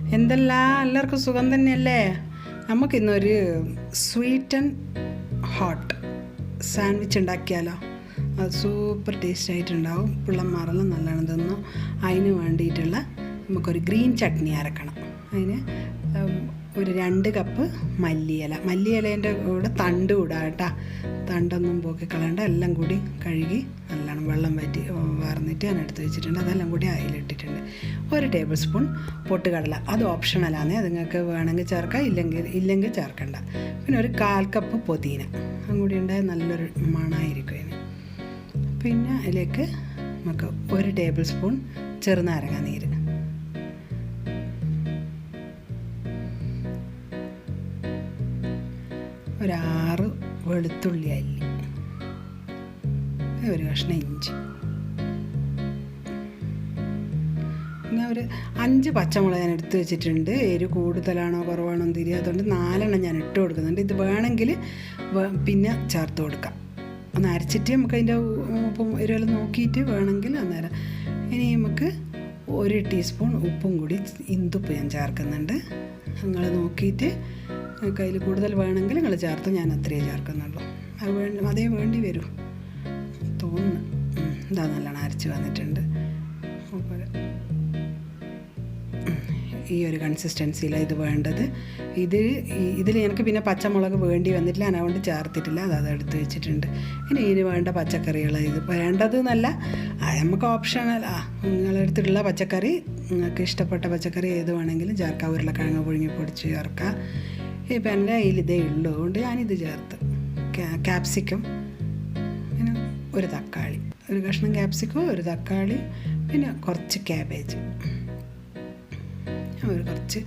എല്ലാവർക്കും സുഖം തന്നെയല്ലേ? നമുക്കിന്നൊരു സ്വീറ്റ് ആൻഡ് ഹോട്ട് സാൻഡ്വിച്ച് ഉണ്ടാക്കിയാലോ? അത് സൂപ്പർ ടേസ്റ്റ് ആയിട്ടുണ്ടാവും. പിള്ളമാരെല്ലാം നല്ലോണം തിന്നു. അതിന് വേണ്ടിയിട്ടുള്ള നമുക്കൊരു ഗ്രീൻ ചട്നി അരക്കണം. അതിന് ഒരു 2 കപ്പ് മല്ലിയിലേൻ്റെ കൂടെ തണ്ട് ഇടാം കേട്ടോ. തണ്ടൊന്നും പോക്കി കളയണ്ട. എല്ലാം കൂടി കഴുകി നല്ലോണം വെള്ളം വാർന്നിട്ട് ഞാൻ എടുത്ത് വെച്ചിട്ടുണ്ട്. അതെല്ലാം കൂടി അതിലിട്ടിട്ടുണ്ട്. 1 ടേബിൾ സ്പൂൺ പൊട്ടുകടല, അത് ഓപ്ഷണലാണ്. അത് നിങ്ങൾക്ക് വേണമെങ്കിൽ ചേർക്കാം, ഇല്ലെങ്കിൽ ചേർക്കണ്ട. പിന്നെ ഒരു 1/4 കപ്പ് പുതിന, അതും കൂടി ഉണ്ടായാൽ നല്ലൊരു മണമായിരിക്കും അതിന്. പിന്നെ അതിലേക്ക് നമുക്ക് 1 ടേബിൾ സ്പൂൺ ചെറുനാരങ്ങ നീര്, ഒരു 6 വെളുത്തുള്ളി അല്ലി, ഒരു കഷ്ണം ഇഞ്ചി, പിന്നെ ഒരു 5 പച്ചമുളക് ഞാൻ എടുത്ത് വെച്ചിട്ടുണ്ട്. എരിവ് കൂടുതലാണോ കുറവാണോ എന്ന് തിരിയാ, അതുകൊണ്ട് 4 ഞാൻ ഇട്ട് കൊടുക്കുന്നുണ്ട്. ഇത് വേണമെങ്കിൽ പിന്നെ ചേർത്ത് കൊടുക്കാം. ഒന്ന് അരച്ചിട്ട് നമുക്ക് അതിൻ്റെ ഉപ്പും എരിവെല്ലാം നോക്കിയിട്ട് വേണമെങ്കിൽ അന്നേരം. ഇനി നമുക്ക് 1 ടീസ്പൂൺ ഉപ്പും കൂടി ഇന്ദുപ്പ് ഞാൻ ചേർക്കുന്നുണ്ട്. നിങ്ങൾ നോക്കിയിട്ട് കയ്യിൽ കൂടുതൽ വേണമെങ്കിൽ നിങ്ങൾ ചേർത്ത്, ഞാൻ അത്രയേ ചേർക്കുന്നുള്ളൂ. അതേ വേണ്ടി വരും തോന്നുന്നു. ഇതാ നല്ലോണം അരച്ച് വന്നിട്ടുണ്ട്. ഈ ഒരു കൺസിസ്റ്റൻസിയിലാണ് ഇത് വേണ്ടത്. ഇതിൽ എനിക്ക് പിന്നെ പച്ചമുളക് വേണ്ടി വന്നിട്ടില്ല, ഞാൻ അതുകൊണ്ട് ചേർത്തിട്ടില്ല. അത് എടുത്ത് വെച്ചിട്ടുണ്ട്. ഇനി ഇതിന് വേണ്ട പച്ചക്കറികൾ, ഇത് വേണ്ടത് എന്നല്ല, നമുക്ക് ഓപ്ഷണൽ. നിങ്ങളെടുത്തിട്ടുള്ള പച്ചക്കറി, നിങ്ങൾക്ക് ഇഷ്ടപ്പെട്ട പച്ചക്കറി ഏത് വേണമെങ്കിലും ചേർക്കാം. ഉരുളക്കിഴങ്ങ് പുഴുങ്ങി പൊടിച്ച് ചേർക്കാം. ഇപ്പം എൻ്റെ കയ്യിൽ ഇതേ ഉള്ളൂ, അതുകൊണ്ട് ഞാനിത് ചേർത്ത്. ക്യാപ്സിക്കം, പിന്നെ ഒരു തക്കാളി, ഒരു കഷ്ണം ക്യാപ്സിക്കം, ഒരു തക്കാളി, പിന്നെ കുറച്ച് ക്യാബേജ്, കുറച്ച്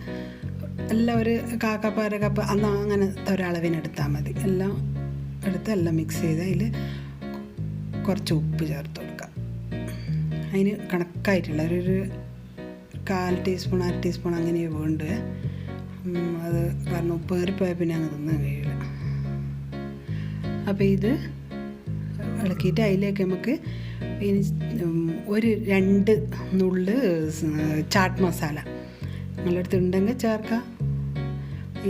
എല്ലാം ഒരു 1/4 കപ്പ് 1/2 കപ്പ് അങ്ങനെ ഒരളവിനെടുത്താൽ മതി. എല്ലാം എടുത്ത് എല്ലാം മിക്സ് ചെയ്ത് അതിൽ കുറച്ച് ഉപ്പ് ചേർത്ത് കൊടുക്കാം. അതിന് കണക്കായിട്ടുള്ള ഒരു 1/4 ടീസ്പൂൺ 1/2 ടീസ്പൂൺ അങ്ങനെ വേണ്ടേ. അത് കാരണം ഉപ്പ് കയറിപ്പോയാൽ പിന്നെ അങ്ങ് തിന്നാൻ കഴിയില്ല. അപ്പോൾ ഇത് ഇളക്കിയിട്ട് അതിലേക്ക് നമുക്ക് ഒരു 2 നുള്ള് ചാട്ട് മസാല നിങ്ങളടുത്ത് ഉണ്ടെങ്കിൽ ചേർക്കാം,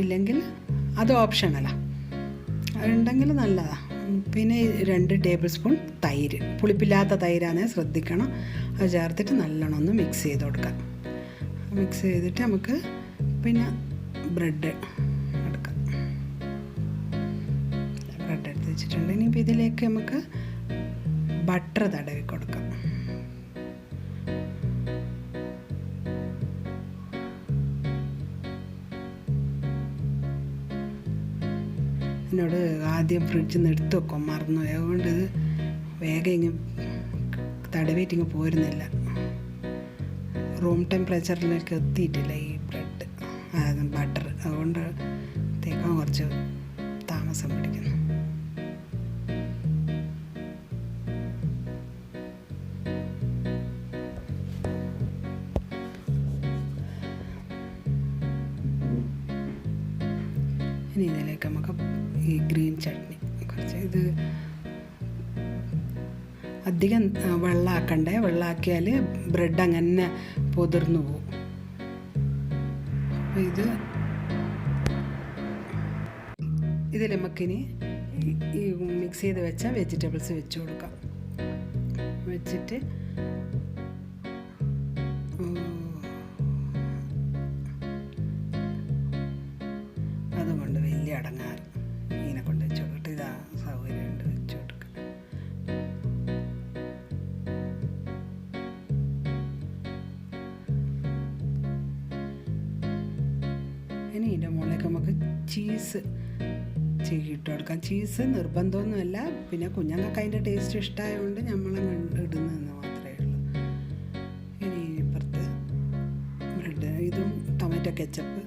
ഇല്ലെങ്കിൽ അത് ഓപ്ഷണലാണ്. ഉണ്ടെങ്കിൽ നല്ലതാണ്. പിന്നെ 2 ടേബിൾ സ്പൂൺ തൈര്, പുളിപ്പില്ലാത്ത തൈരാണ്, ശ്രദ്ധിക്കണം. അത് ചേർത്തിട്ട് നല്ലോണം ഒന്ന് മിക്സ് ചെയ്ത് കൊടുക്കാം. മിക്സ് ചെയ്തിട്ട് നമുക്ക് പിന്നെ ബ്രെഡ് എടുക്കാം. ബ്രെഡ് എടുത്ത് വെച്ചിട്ടുണ്ട്. ഇനിയിപ്പോൾ ഇതിലേക്ക് നമുക്ക് ബട്ടർ തടവി കൊടുക്കാം. എന്നോട് ആദ്യം ഫ്രിഡ്ജിൽ നിന്ന് എടുത്ത് വെക്കും, മറന്നു. അതുകൊണ്ട് ഇത് വേഗം ഇങ്ങ് തടവിയിട്ടിങ്ങ് പോരുന്നില്ല. റൂം ടെമ്പറേച്ചറിലേക്ക് എത്തിയിട്ടില്ല ഈ ബ്രെഡ്, ബട്ടർ. അതുകൊണ്ട് തേക്കാൻ കുറച്ച് താമസം പിടിക്കുന്നു. ഇനി ഇതിലേക്ക് നമുക്ക് ഈ ഗ്രീൻ ചട്നി കുറച്ച്, ഇത് അധികം വെള്ളമാക്കണ്ടേ. വെള്ളമാക്കിയാൽ ബ്രെഡ് അങ്ങനെ പൊതിർന്നു പോകും. അപ്പോൾ ഇതിൽ നമുക്കിനി ഈ മിക്സ് ചെയ്ത് വെച്ച വെജിറ്റബിൾസ് വെച്ച് കൊടുക്കാം. വെച്ചിട്ട് അതുകൊണ്ട് വലിയ അടങ്ങാറ് ഇതിനെ കൊണ്ട് വെച്ച് കൊടുത്തിട്ട് ഇതാ സൗകര്യമുണ്ട് വെച്ച് കൊടുക്കാം. ഇനി ഇതിൻ്റെ മുകളിലേക്ക് നമുക്ക് ചീസ് ഇട്ട് കൊടുക്കാം. ചീസ് നിർബന്ധമൊന്നുമല്ല, പിന്നെ കുഞ്ഞങ്ങൾക്ക് അതിൻ്റെ ടേസ്റ്റ് ഇഷ്ടമായതുകൊണ്ട് നമ്മൾ ഇടുന്നതെന്ന് മാത്രമേ ഉള്ളൂ. ഇനി ഇപ്പുറത്ത് ബ്രെഡ്, ഇതും ടൊമാറ്റോ കെച്ചപ്പ്,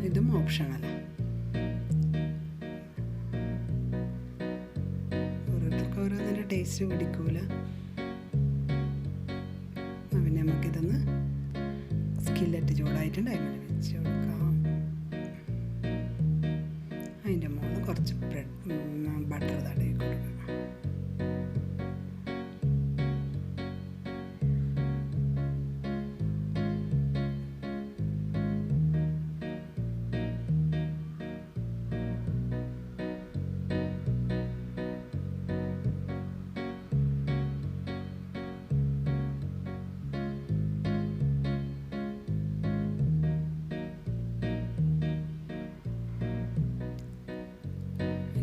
ഇതും ഓപ്ഷണലാണ്. ഓരോരുത്തർക്ക് ഓരോന്നിൻ്റെ ടേസ്റ്റ് പിടിക്കൂല. പിന്നെ നമുക്കിതൊന്ന് സ്കില്ലറ്റ് ചൂടായിട്ടുണ്ട്, അതിന് വെച്ച് കൊടുക്കാം. അതിൻ്റെ മുകളിൽ കുറച്ച് ബട്ടർ തടവി കൊടുക്കുക.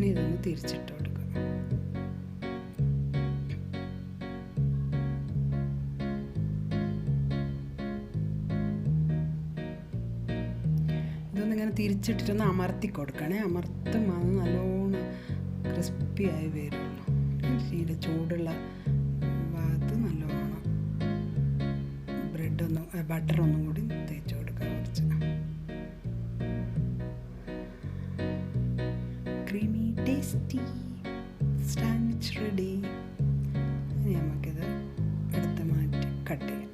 ഇനി ഇതൊന്ന് തിരിച്ചിട്ട് കൊടുക്കുക. ഇതൊന്നിങ്ങനെ തിരിച്ചിട്ടിട്ടൊന്ന് അമർത്തി കൊടുക്കണേ. അമർത്തുമ്പോൾ അത് നല്ലോണം ക്രിസ്പിയായി വരുള്ളൂ. ഇതിൻ്റെ ചൂടുള്ള ഭാഗത്ത് നല്ലോണം ബട്ടറൊന്നും കൂടി തേച്ച് കൊടുക്കുക. കുറച്ച് ക്രീമി ടേസ്റ്റി സാൻഡ്വിച്ച് റെഡി. ഇനി നമുക്കിത് എടുത്ത് മാറ്റി കട്ട് ചെയ്യാം.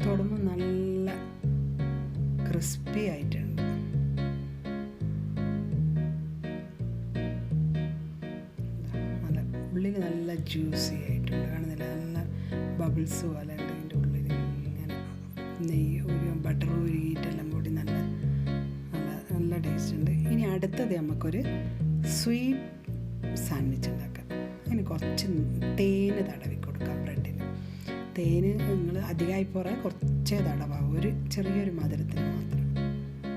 തൊടുമ്പോൾ നല്ല ക്രിസ്പി ആയിട്ടുണ്ട്. നല്ല ഉള്ളിൽ നല്ല ജ്യൂസി ആയിട്ടുണ്ട്. കാണുന്നില്ല, നല്ല ബബിൾസ് പോലെ ഉണ്ട് ഇതിൻ്റെ ഉള്ളിൽ. ഇങ്ങനെ നെയ്യ് ബട്ടർ ഉരുകിയിട്ടെല്ലാം കൂടി നല്ല നല്ല നല്ല ടേസ്റ്റ് ഉണ്ട്. ഇനി അടുത്തത് നമുക്കൊരു സ്വീറ്റ് സാൻഡ്വിച്ച് ഉണ്ടാക്കാം. അതിന് കുറച്ച് തേന് തടവി കൊടുക്കാം ബ്രെഡിൽ. തേന് നിങ്ങൾ അധികമായി പോരാ, കുറച്ചേ തടവാകും, ഒരു ചെറിയൊരു മധുരത്തിന് മാത്രം.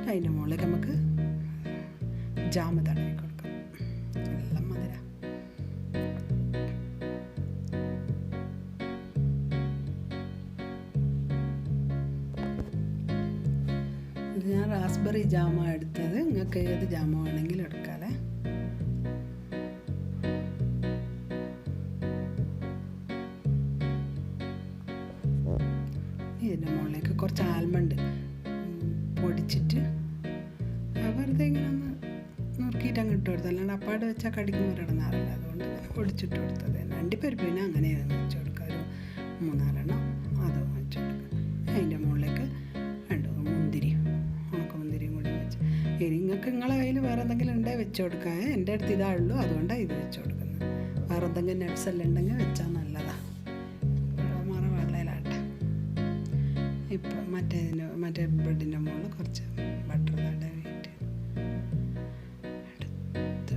അതിൻ്റെ മുകളിലേക്ക് നമുക്ക് ജാമ് തടവി കൊടുക്കാം. നല്ല മധുര. ഇത് ഞാൻ റാസ്ബെറി ജാമാണ് എടുത്തത്. നിങ്ങൾക്ക് ഏത് ജാമ വേണമെങ്കിലും എടുക്കാമല്ലേ. ഇതിൻ്റെ മുകളിലേക്ക് കുറച്ച് ആൽമണ്ട് പൊടിച്ചിട്ട് വെറുതെ ഇങ്ങനെ ഒന്ന് നുറുക്കിയിട്ട് അങ്ങ് ഇട്ട് കൊടുത്തത്. അല്ലാണ്ട് അപ്പാട് വെച്ചാൽ കടിക്കുമ്പോൾ ഇടന്നാറില്ല. അതുകൊണ്ട് പൊടിച്ചിട്ട് കൊടുത്തത്. അണ്ടിപ്പരിപ്പ് പിന്നെ അങ്ങനെ വെച്ച് കൊടുക്കുക. ഒരു 3-4 അതും വെച്ച് കൊടുക്കുക. അതിൻ്റെ മുകളിലേക്ക് 2 മുന്തിരി, ഉണക്കമുന്തിരിയും കൂടി വെച്ച്. ഇനി നിങ്ങളെ കയ്യിൽ വേറെ എന്തെങ്കിലും ഉണ്ടെങ്കിൽ വെച്ച് കൊടുക്കുക. എൻ്റെ അടുത്ത് ഇതാ ഉള്ളൂ, അതുകൊണ്ടാണ് ഇത് വെച്ച് കൊടുക്കുന്നത്. വേറെ എന്തെങ്കിലും നട്ട്സ് എല്ലാം ഉണ്ടെങ്കിൽ വെച്ചാൽ നല്ലതാണ്. ഇപ്പം മറ്റേ ബ്രെഡിൻ്റെ മുകളിൽ കുറച്ച് ബട്ടർ തടവിയിട്ട് എടുത്ത്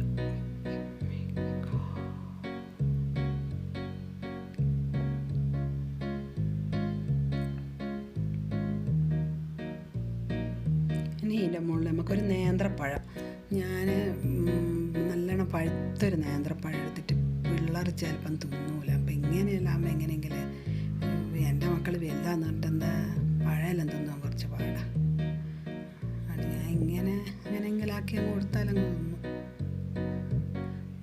ഇനി ഇതിൻ്റെ മുകളിൽ നമുക്കൊരു നേന്ത്രപ്പഴം. ഞാൻ നല്ലോണം പഴുത്തൊരു നേന്ത്രപ്പഴം എടുത്തിട്ട് പിള്ളേർ ചിലപ്പം തിന്നൂല. അപ്പം ഇങ്ങനെയല്ലാകുമ്പോൾ എങ്ങനെയെങ്കിലും എൻ്റെ മക്കൾ വലുതാന്ന് പറഞ്ഞിട്ട് എന്താ പഴമെല്ലാം തിന്നാൻ കുറച്ച് പാടാ. അത് ഞാൻ എങ്ങനെയെങ്കിലും ആക്കി അങ്ങ് കൊടുത്താലങ്ങ് തിന്നു.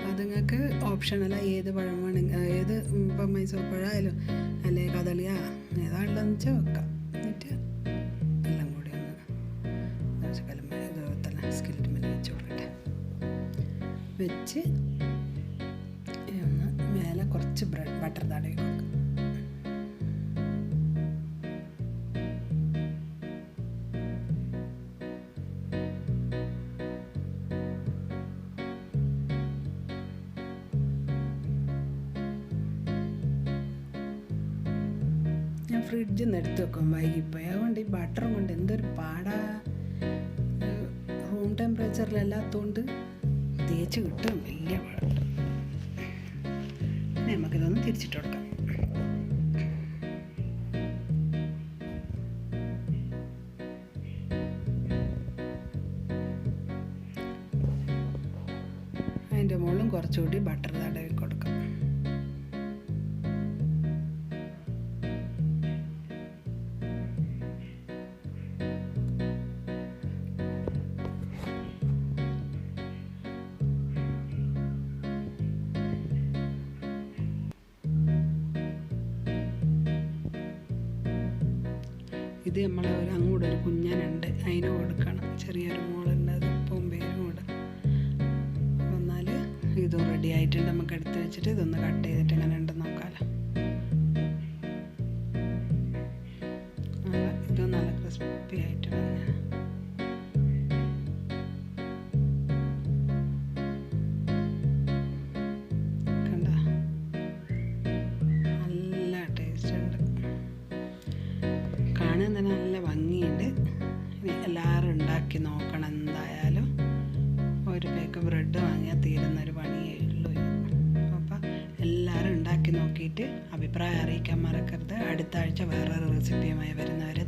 അത് നിങ്ങൾക്ക് ഓപ്ഷനല്ല, ഏത് പഴം വേണമെങ്കിൽ, ഏത് ഇപ്പം മൈസൂർ പഴമായാലും അല്ലെങ്കിൽ കദളിയാ ഏതാണെന്ന് വെച്ചാൽ വെക്കാം. എന്നിട്ട് എല്ലാം കൂടി ഒന്ന് ഇതുപോലെ സ്കില്ലിട്ട് മേലെ വെച്ച് കൊടുക്കട്ടെ. വെച്ച് ഒന്ന് മേലെ കുറച്ച് ബട്ടർ തടവി കൊടുക്കും. ഞാൻ ഫ്രിഡ്ജിൽ നിന്ന് എടുത്ത് വെക്കും വൈകിപ്പോയി. അതുകൊണ്ട് ഈ ബട്ടറും കൊണ്ട് എന്തൊരു പാടാ. റൂം ടെമ്പറേച്ചറിലല്ലാത്തതുകൊണ്ട് തേച്ച് കിട്ടും വലിയ പാടുണ്ട്. നമുക്കിതൊന്ന് തിരിച്ചിട്ട് കൊടുക്കാം. അതിൻ്റെ മുകളിലും കുറച്ചുകൂടി ബട്ടർ തടവി കൊടുക്കാം. ഇത് നമ്മളെ അങ്ങോട്ട് ഒരു കുഞ്ഞനുണ്ട്, അതിന് കൊടുക്കണം. ചെറിയൊരു മോളുണ്ട്, അത് പൊമ്പേരും കൂടെ വന്നാൽ ഇതും റെഡി ആയിട്ടുണ്ട്. നമുക്ക് എടുത്ത് വെച്ചിട്ട് ഇതൊന്ന് കട്ട് ചെയ്തിട്ട് എങ്ങനെ ഉണ്ടെന്ന് നോക്കാമല്ലോ. ഇതും നല്ല ക്രിസ്പി ആയിട്ട് വന്നെ. കണ്ട, നല്ല ടേസ്റ്റ് ഉണ്ട്. കാണാൻ തന്നെ നല്ല ഭംഗിയുണ്ട്. ഇനി എല്ലാവരും ഉണ്ടാക്കി നോക്കണം. എന്തായാലും ഒരു പേക്ക് ബ്രെഡ് വാങ്ങിയാൽ തീരുന്നൊരു പണിയേ ഉള്ളൂ. അപ്പം എല്ലാവരും ഉണ്ടാക്കി നോക്കി നോക്കിയിട്ട് അഭിപ്രായം അറിയിക്കാൻ മറക്കരുത്. അടുത്ത ആഴ്ച വേറൊരു റെസിപ്പിയുമായി വരുന്നവരെ